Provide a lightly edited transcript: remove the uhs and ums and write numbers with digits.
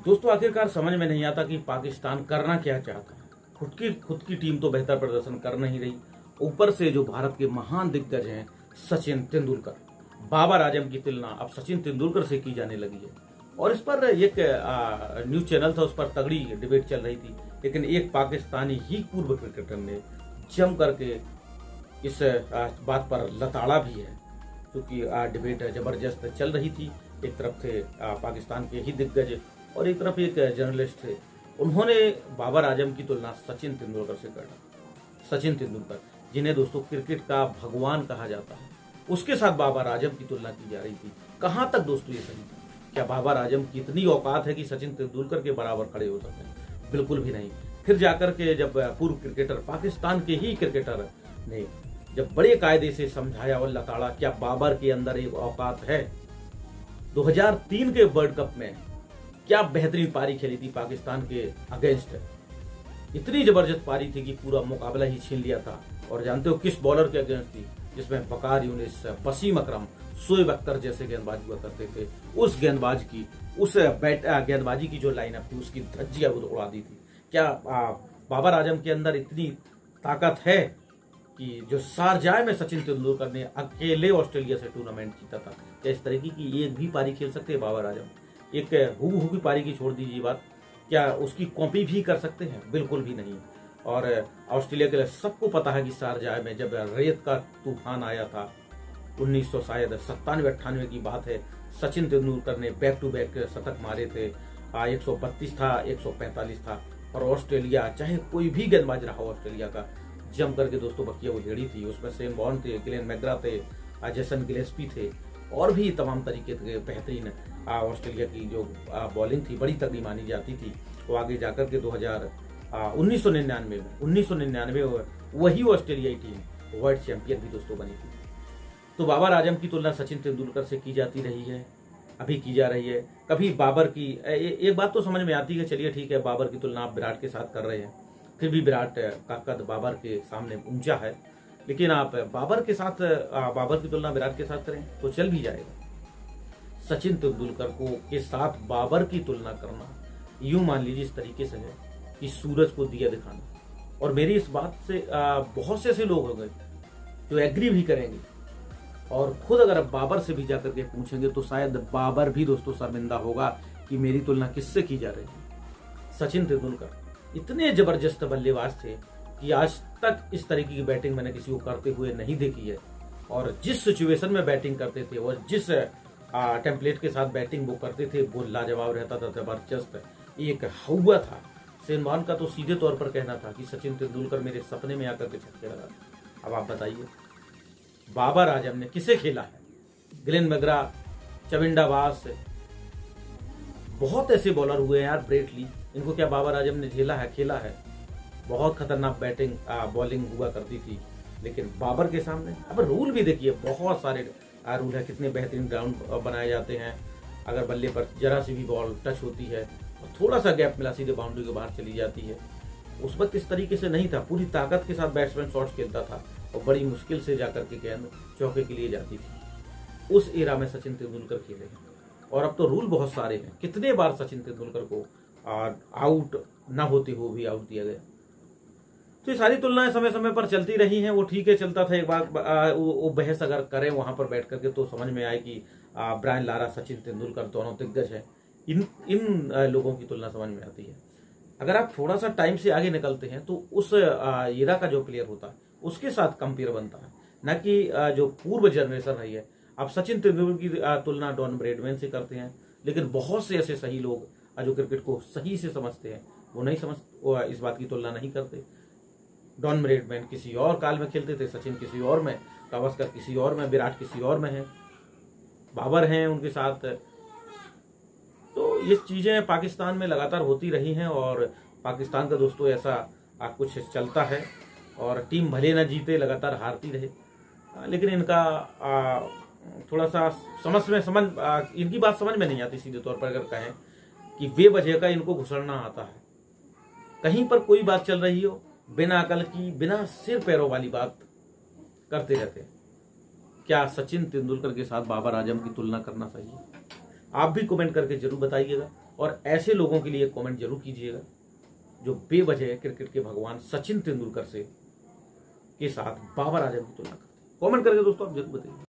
दोस्तों आखिरकार समझ में नहीं आता कि पाकिस्तान करना क्या चाहता है। खुद की टीम तो बेहतर प्रदर्शन कर नहीं रही, ऊपर से जो भारत के महान दिग्गज हैं सचिन तेंदुलकर, बाबर आजम की तुलना अब सचिन तेंदुलकर से की जाने लगी है। और इस पर एक न्यूज चैनल था, उस पर तगड़ी डिबेट चल रही थी, लेकिन एक पाकिस्तानी ही पूर्व क्रिकेटर ने जम करके इस बात पर लताड़ा भी है, क्योंकि डिबेट जबरदस्त चल रही थी। एक तरफ थे पाकिस्तान के ही दिग्गज और एक तरफ एक जर्नलिस्ट थे। उन्होंने बाबर आजम की तुलना सचिन तेंदुलकर से कर दी। सचिन तेंदुलकर, जिन्हें दोस्तों क्रिकेट का भगवान कहा जाता है, उसके साथ बाबर आजम की तुलना की जा रही थी। कहां तक दोस्तों ये सही था? क्या बाबर आजम की इतनी औकात है कि सचिन तेंदुलकर के बराबर खड़े हो सकते हैं? बिल्कुल भी नहीं। फिर जाकर के जब पूर्व क्रिकेटर, पाकिस्तान के ही क्रिकेटर ने जब बड़े कायदे से समझाया और लताड़ा, क्या बाबर के अंदर एक औकात है? 2003 के वर्ल्ड कप में क्या बेहतरीन पारी खेली थी पाकिस्तान के अगेंस्ट। इतनी जबरदस्त पारी थी कि पूरा मुकाबला ही छीन लिया था। और जानते हो किस बॉलर के अगेंस्ट थी? जिसमें वकार यूनिस, वसीम अकरम, शोएब अख्तर जैसे गेंदबाज हुआ करते थे। उस गेंदबाजी की जो लाइनअप थी, उसकी धज्जियां वो उड़ा दी थी। क्या बाबर आजम के अंदर इतनी ताकत है कि जो शारजाह में सचिन तेंदुलकर ने अकेले ऑस्ट्रेलिया से टूर्नामेंट जीता था, क्या इस तरीके की एक भी पारी खेल सकते हैं बाबर आजम? एक हूबहू की पारी की छोड़ दीजिए बात, क्या उसकी कॉपी भी कर सकते हैं? बिल्कुल भी नहीं। और ऑस्ट्रेलिया के लिए सबको पता है कि शारजाह में जब रेत का तूफान आया था 1997-98 की बात है, सचिन तेंदुलकर ने बैक टू बैक शतक मारे थे। 132 था, 145 था, और ऑस्ट्रेलिया, चाहे कोई भी गेंदबाज रहा हो ऑस्ट्रेलिया का, जम करके दोस्तों बकिया उधेड़ी थी। उसमें शेन वॉर्न थे, ग्लेन मैकग्रा थे, जेसन गिलेस्पी थे, और भी तमाम तरीके के बेहतरीन ऑस्ट्रेलिया की जो बॉलिंग थी बड़ी तगड़ी मानी जाती थी। वो आगे जाकर के 1999 वही ऑस्ट्रेलियाई टीम वर्ल्ड चैंपियन भी दोस्तों बनी थी। तो बाबर आजम की तुलना सचिन तेंदुलकर से की जाती रही है, अभी की जा रही है। कभी बाबर की एक बात तो समझ में आती है, चलिए ठीक है, बाबर की तुलना आप विराट के साथ कर रहे हैं, फिर भी विराट का कद बाबर के सामने ऊंचा है, लेकिन आप बाबर की तुलना विराट के साथ करें तो चल भी जाएगा। सचिन तेंदुलकर के साथ बाबर की तुलना करना यूं मान लीजिए इस तरीके से है कि सूरज को दिया दिखाना। और मेरी इस बात से बहुत से ऐसे लोग होंगे जो एग्री भी करेंगे, और खुद अगर आप बाबर से भी जाकर के पूछेंगे तो शायद बाबर भी दोस्तों शर्मिंदा होगा कि मेरी तुलना किससे की जा रही है। सचिन तेंदुलकर इतने जबरदस्त बल्लेबाज थे कि आज तक इस तरीके की बैटिंग मैंने किसी को करते हुए नहीं देखी है। और जिस सिचुएशन में बैटिंग करते थे और जिस टेम्पलेट के साथ बैटिंग वो करते थे, वो लाजवाब रहता था, जबरदस्त एक हुआ था। शेन वॉर्न का तो सीधे तौर पर कहना था कि सचिन तेंदुलकर मेरे सपने में आकर के छक्के लगा। अब आप बताइए बाबर आजम ने किसे खेला है? ग्लेन मैकग्रा, चविंडा बास, बहुत ऐसे बॉलर हुए हैं यार, ब्रेट ली, इनको क्या बाबर आजम ने खेला है? बहुत खतरनाक बैटिंग बॉलिंग हुआ करती थी, लेकिन बाबर के सामने अब रूल भी देखिए, बहुत सारे रूल है, कितने बेहतरीन ग्राउंड बनाए जाते हैं। अगर बल्ले पर जरा सी भी बॉल टच होती है और थोड़ा सा गैप मिला, सीधे बाउंड्री के बाहर चली जाती है। उस वक्त इस तरीके से नहीं था, पूरी ताकत के साथ बैट्समैन शॉट्स खेलता था और बड़ी मुश्किल से जाकर के गेंद चौके के लिए जाती थी। उस एरा में सचिन तेंदुलकर खेले हैं, और अब तो रूल बहुत सारे हैं। कितने बार सचिन तेंदुलकर को आउट ना होते हुए भी आउट दिया गया। तो ये सारी तुलनाएं समय समय पर चलती रही हैं, वो ठीक है, चलता था। एक बार वो बहस अगर करें वहां पर बैठ करके तो समझ में आए कि ब्रायन लारा, सचिन तेंदुलकर दोनों दिग्गज हैं। इन लोगों की तुलना समझ में आती है। अगर आप थोड़ा सा टाइम से आगे निकलते हैं तो उस एरा का जो प्लेयर होता है उसके साथ कंपेयर बनता है, न कि जो पूर्व जनरेशन रही है। आप सचिन तेंदुलकर की तुलना डॉन ब्रैडमैन से करते हैं, लेकिन बहुत से ऐसे सही लोग जो क्रिकेट को सही से समझते हैं वो नहीं वो इस बात की तुलना नहीं करते। डॉन ब्रैडमैन किसी और काल में खेलते थे, सचिन किसी और में, गावस्कर किसी और में, विराट किसी और में है, बाबर हैं उनके साथ। तो ये चीजें पाकिस्तान में लगातार होती रही हैं, और पाकिस्तान का दोस्तों ऐसा कुछ चलता है। और टीम भले न जीते, लगातार हारती रहे, लेकिन इनका थोड़ा सा इनकी बात समझ में नहीं आती। सीधे तौर पर अगर कहें कि बेवजह का इनको घुसड़ना आता है, कहीं पर कोई बात चल रही हो, बिना अकल की, बिना सिर पैरों वाली बात करते रहते हैं। क्या सचिन तेंदुलकर के साथ बाबर आजम की तुलना करना सही है? आप भी कमेंट करके जरूर बताइएगा। और ऐसे लोगों के लिए कमेंट जरूर कीजिएगा जो बेवजह क्रिकेट के भगवान सचिन तेंदुलकर से के साथ बाबर आजम की तुलना करते हैं। कमेंट करके दोस्तों आप जरूर बताइए।